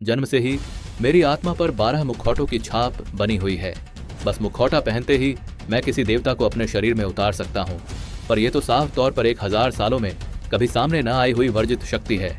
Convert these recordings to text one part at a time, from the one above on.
जन्म से ही मेरी आत्मा पर 12 मुखौटों की छाप बनी हुई है। बस मुखौटा पहनते ही मैं किसी देवता को अपने शरीर में उतार सकता हूँ, पर यह तो साफ तौर पर 1000 सालों में कभी सामने न आई हुई वर्जित शक्ति है।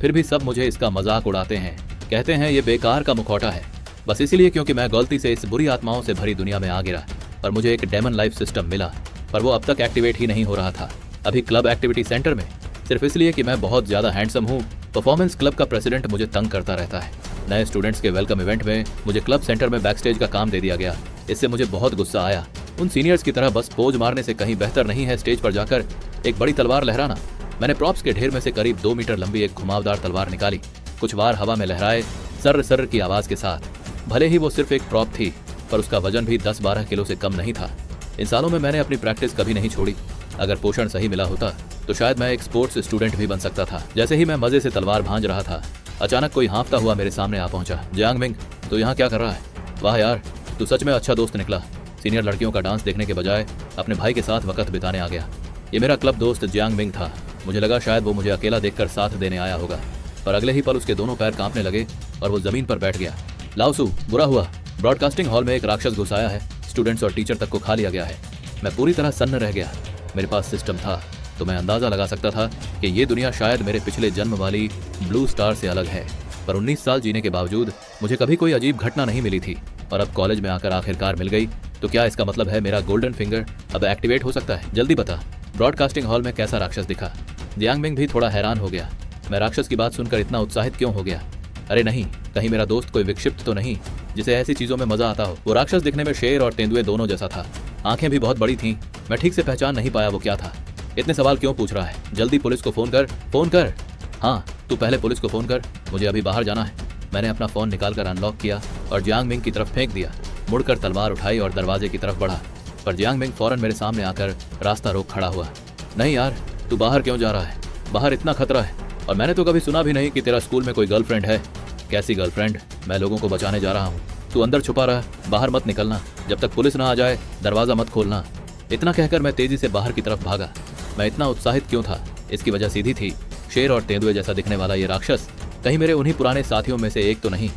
फिर भी सब मुझे इसका मजाक उड़ाते हैं, कहते हैं ये बेकार का मुखौटा है, बस इसलिए क्योंकि मैं गलती से इस बुरी आत्माओं से भरी दुनिया में आ गिरा और मुझे एक डेमन लाइफ सिस्टम मिला, पर वो अब तक एक्टिवेट ही नहीं हो रहा था। अभी क्लब एक्टिविटी सेंटर में सिर्फ इसलिए कि मैं बहुत ज्यादा हैंडसम हूँ, परफॉर्मेंस क्लब का प्रेसिडेंट मुझे तंग करता रहता है। नए स्टूडेंट्स के वेलकम इवेंट में मुझे क्लब सेंटर में बैक स्टेज का काम दे दिया गया। इससे मुझे बहुत गुस्सा आया। उन सीनियर्स की तरह बस पोज मारने से कहीं बेहतर नहीं है स्टेज पर जाकर एक बड़ी तलवार लहराना। मैंने प्रॉप्स के ढेर में से करीब 2 मीटर लंबी एक घुमावदार तलवार निकाली, कुछ वार हवा में लहराए सर्र सर्र की आवाज के साथ। भले ही वो सिर्फ एक प्रॉप थी, पर उसका वजन भी 10-12 किलो से कम नहीं था। इन सालों में मैंने अपनी प्रैक्टिस कभी नहीं छोड़ी। अगर पोषण सही मिला होता तो शायद मैं एक स्पोर्ट्स स्टूडेंट भी बन सकता था। जैसे ही मैं मजे से तलवार भांज रहा था, अचानक कोई हाँफता हुआ मेरे सामने आ पहुंचा। जियांग मिंग, तू यहाँ क्या कर रहा है? वाह यार, तू सच में अच्छा दोस्त निकला। सीनियर लड़कियों का डांस देखने के बजाय अपने भाई के साथ वक्त बिताने आ गया। ये मेरा क्लब दोस्त जियांग मिंग था। मुझे लगा शायद वो मुझे अकेला देखकर साथ देने आया होगा, पर अगले ही पल उसके दोनों पैर कांपने लगे और वो जमीन पर बैठ गया। लाओसू, बुरा हुआ, ब्रॉडकास्टिंग हॉल में एक राक्षस घुस आया है। स्टूडेंट्स और टीचर तक को खा लिया गया है। मैं पूरी तरह सन्न रह गया। मेरे पास सिस्टम था तो मैं अंदाजा लगा सकता था कि ये दुनिया शायद मेरे पिछले जन्म वाली ब्लू स्टार से अलग है, पर 19 साल जीने के बावजूद मुझे कभी कोई अजीब घटना नहीं मिली थी, और अब कॉलेज में आकर आखिरकार मिल गई। तो क्या इसका मतलब है मेरा गोल्डन फिंगर अब एक्टिवेट हो सकता है? जल्दी बता, ब्रॉडकास्टिंग हॉल में कैसा राक्षस दिखा? जियांग मिंग भी थोड़ा हैरान हो गया। मैं राक्षस की बात सुनकर इतना उत्साहित क्यों हो गया? अरे नहीं, कहीं मेरा दोस्त कोई विक्षिप्त तो नहीं जिसे ऐसी चीजों में मजा आता हो। वो राक्षस दिखने में शेर और तेंदुए दोनों जैसा था। आंखें भी बहुत बड़ी थीं। मैं ठीक से पहचान नहीं पाया वो क्या था। इतने सवाल क्यों पूछ रहा है? जल्दी पुलिस को फोन कर, फोन कर। हाँ, तू पहले पुलिस को फोन कर, मुझे अभी बाहर जाना है। मैंने अपना फोन निकालकर अनलॉक किया और जियांग मिंग की तरफ फेंक दिया। मुड़कर तलवार उठाई और दरवाजे की तरफ बढ़ा, पर जियांग मिंग फौरन मेरे सामने आकर रास्ता रोक खड़ा हुआ। नहीं यार, तू बाहर क्यों जा रहा है? बाहर इतना खतरा है, और मैंने तो कभी सुना भी नहीं कि तेरा स्कूल में कोई गर्लफ्रेंड है। कैसी गर्लफ्रेंड? मैं लोगों को बचाने जा रहा हूँ। तू अंदर छुपा रहा, बाहर मत निकलना। जब तक पुलिस ना आ जाए दरवाजा मत खोलना। इतना कहकर मैं तेजी से बाहर की तरफ भागा। मैं इतना उत्साहित क्यों था? इसकी वजह सीधी थी, शेर और तेंदुए जैसा दिखने वाला ये राक्षस कहीं मेरे उन्हीं पुराने साथियों में से एक तो नहीं?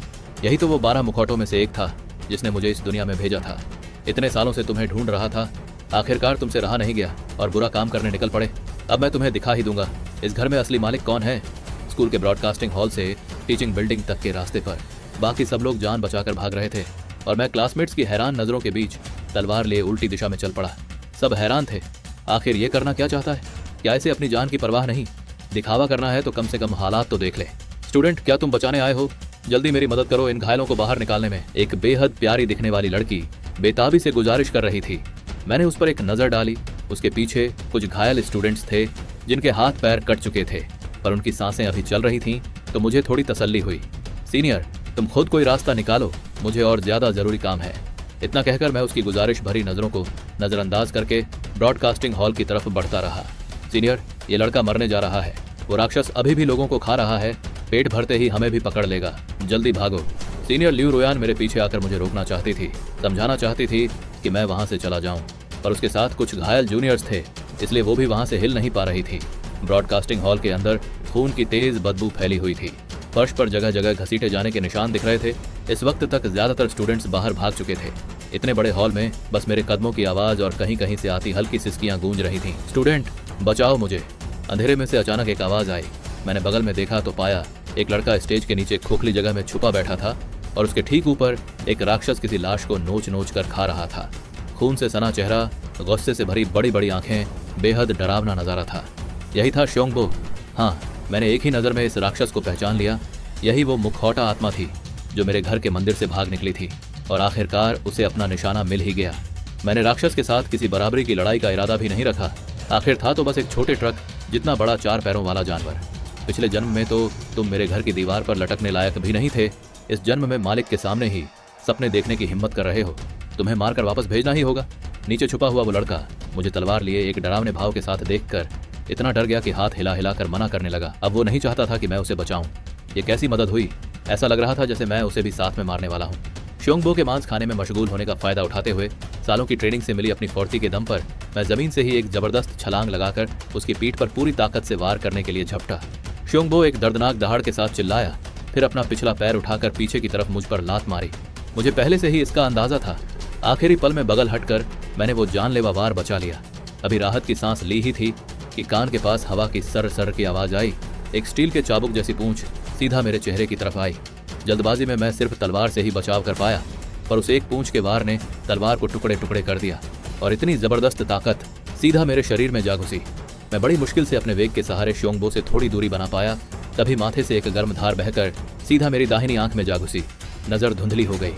यही तो वो 12 मुखौटों में से एक था जिसने मुझे इस दुनिया में भेजा था। इतने सालों से तुम्हें ढूंढ रहा था, आखिरकार तुमसे रहा नहीं गया और बुरा काम करने निकल पड़े। अब मैं तुम्हें दिखा ही दूंगा इस घर में असली मालिक कौन है। स्कूल के ब्रॉडकास्टिंग हॉल से टीचिंग बिल्डिंग तक के रास्ते पर बाकी सब लोग जान बचाकर भाग रहे थे, और मैं क्लासमेट्स की हैरान नजरों के बीच तलवार लिए उल्टी दिशा में चल पड़ा। सब हैरान थे, आखिर ये करना क्या चाहता है? क्या इसे अपनी जान की परवाह नहीं? दिखावा करना है तो कम से कम हालात तो देख ले। स्टूडेंट, क्या तुम बचाने आए हो? जल्दी मेरी मदद करो इन घायलों को बाहर निकालने में। एक बेहद प्यारी दिखने वाली लड़की बेताबी से गुजारिश कर रही थी। मैंने उस पर एक नजर डाली। उसके पीछे कुछ घायल स्टूडेंट्स थे जिनके हाथ पैर कट चुके थे, पर उनकी सांसें अभी चल रही थीं, तो मुझे थोड़ी तसल्ली हुई। सीनियर, तुम खुद कोई रास्ता निकालो, मुझे और ज्यादा जरूरी काम है। इतना कहकर मैं उसकी गुजारिश भरी नजरों को नजरअंदाज करके ब्रॉडकास्टिंग हॉल की तरफ बढ़ता रहा। सीनियर, ये लड़का मरने जा रहा है। वो राक्षस अभी भी लोगों को खा रहा है, पेट भरते ही हमें भी पकड़ लेगा। जल्दी भागो। सीनियर ल्यू रोयान मेरे पीछे आकर मुझे रोकना चाहती थी, समझाना चाहती थी कि मैं वहां से चला जाऊं, पर उसके साथ कुछ घायल जूनियर्स थे, इसलिए वो भी वहां से हिल नहीं पा रही थी। ब्रॉडकास्टिंग हॉल के अंदर खून की तेज बदबू फैली हुई थी। फर्श पर जगह जगह घसीटे जाने के निशान दिख रहे थे। इस वक्त तक ज्यादातर स्टूडेंट्स बाहर भाग चुके थे। इतने बड़े हॉल में बस मेरे कदमों की आवाज और कहीं कहीं से आती हल्की सिसकियां गूंज रही थीं। स्टूडेंट, बचाओ मुझे। अंधेरे में से अचानक एक आवाज आई। मैंने बगल में देखा तो पाया एक लड़का स्टेज के नीचे खोखली जगह में छुपा बैठा था, और उसके ठीक ऊपर एक राक्षस किसी लाश को नोच नोच कर खा रहा था। खून से सना चेहरा, गुस्से से भरी बड़ी बड़ी आंखें, बेहद डरावना नजारा था। यही था श्योंगबो। हाँ, मैंने एक ही नज़र में इस राक्षस को पहचान लिया। यही वो मुखौटा आत्मा थी जो मेरे घर के मंदिर से भाग निकली थी, और आखिरकार उसे अपना निशाना मिल ही गया। मैंने राक्षस के साथ किसी बराबरी की लड़ाई का इरादा भी नहीं रखा। आखिर था तो बस एक छोटे ट्रक जितना बड़ा 4 पैरों वाला जानवर। पिछले जन्म में तो तुम मेरे घर की दीवार पर लटकने लायक भी नहीं थे। इस जन्म में मालिक के सामने ही सपने देखने की हिम्मत कर रहे हो। तुम्हें मारकर वापस भेजना ही होगा। नीचे छुपा हुआ वो लड़का मुझे तलवार लिए एक डरावने भाव के साथ देखकर इतना डर गया कि हाथ हिला हिला कर मना करने लगा। अब वो नहीं चाहता था कि मैं उसे बचाऊं। ये कैसी मदद हुई? ऐसा लग रहा था जैसे मैं उसे भी साथ में मारने वाला हूँ। श्योंगबो के मांस खाने में मशगूल होने का फायदा उठाते हुए सालों की ट्रेनिंग से मिली अपनी फुर्ती के दम पर मैं जमीन से ही एक जबरदस्त छलांग लगाकर उसकी पीठ पर पूरी ताकत से वार करने के लिए झपटा। श्योंगबो एक दर्दनाक दहाड़ के साथ चिल्लाया, फिर अपना पिछला पैर उठाकर पीछे की तरफ मुझ पर लात मारी। मुझे पहले से ही इसका अंदाजा था। आखिरी पल में बगल हटकर मैंने वो जानलेवा वार बचा लिया। अभी राहत की सांस ली ही थी कि कान के पास हवा की सर सर की आवाज आई। एक स्टील के चाबुक जैसी पूंछ सीधा मेरे चेहरे की तरफ आई। जल्दबाजी में मैं सिर्फ तलवार से ही बचाव कर पाया, पर उस एक पूंछ के वार ने तलवार को टुकड़े टुकड़े कर दिया और इतनी जबरदस्त ताकत सीधा मेरे शरीर में जा घुसी। मैं बड़ी मुश्किल से अपने वेग के सहारे श्योंगबो से थोड़ी दूरी बना पाया। तभी माथे से एक गर्म धार बहकर सीधा मेरी दाहिनी आंख में जा घुसी। नजर धुंधली हो गई।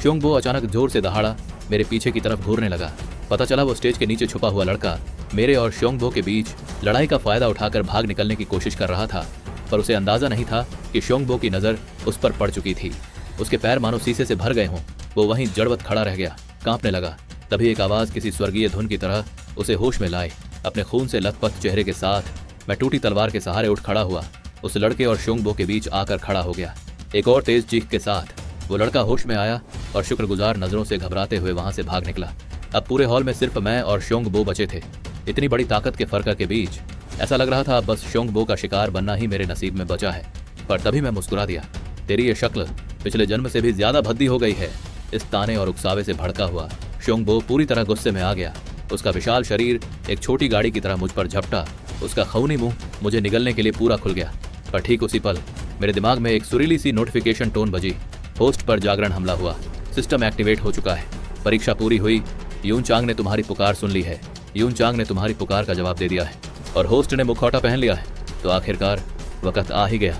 श्योंगबो अचानक जोर से दहाड़ा मेरे पीछे की तरफ घूरने लगा। पता चला वो स्टेज के नीचे छुपा हुआ लड़का मेरे और श्योंगबो के बीच लड़ाई का फायदा उठाकर भाग निकलने की कोशिश कर रहा था, पर उसे अंदाजा नहीं था कि श्योंगबो की नजर उस पर पड़ चुकी थी। उसके पैर मानो शीशे से भर गए हों। वो वहीं जड़वत खड़ा रह गया, कांपने लगा। तभी एक आवाज किसी स्वर्गीय धुन की तरह उसे होश में लाए। अपने खून से लथपथ चेहरे के साथ मैं टूटी तलवार के सहारे उठ खड़ा हुआ। उस लड़के और श्योंगबो के बीच आकर खड़ा हो गया। एक और तेज चीख के साथ वो लड़का होश में आया और शुक्रगुजार नजरों से घबराते हुए वहां से भाग निकला। अब पूरे हॉल में सिर्फ मैं और श्योंगबो बचे थे। इतनी बड़ी ताकत के फर्क के बीच ऐसा लग रहा था बस श्योंगबो का शिकार बनना ही मेरे नसीब में बचा है। पर तभी मैं मुस्कुरा दिया। तेरी ये शक्ल पिछले जन्म से भी ज्यादा भद्दी हो गई है। इस ताने और उकसावे से भड़का हुआ श्योंगबो पूरी तरह गुस्से में आ गया। उसका विशाल शरीर एक छोटी गाड़ी की तरह मुझ पर झपटा। उसका खूनी मुंह मुझे निगलने के लिए पूरा खुल गया। पर ठीक उसी पल मेरे दिमाग में एक सुरीली सी नोटिफिकेशन टोन बजी। होस्ट पर जागरण हमला हुआ। सिस्टम एक्टिवेट हो चुका है। परीक्षा पूरी हुई। यून चांग ने तुम्हारी पुकार सुन ली है। यून चांग ने तुम्हारी पुकार का जवाब दे दिया है और होस्ट ने मुखौटा पहन लिया है। तो आखिरकार वक्त आ ही गया।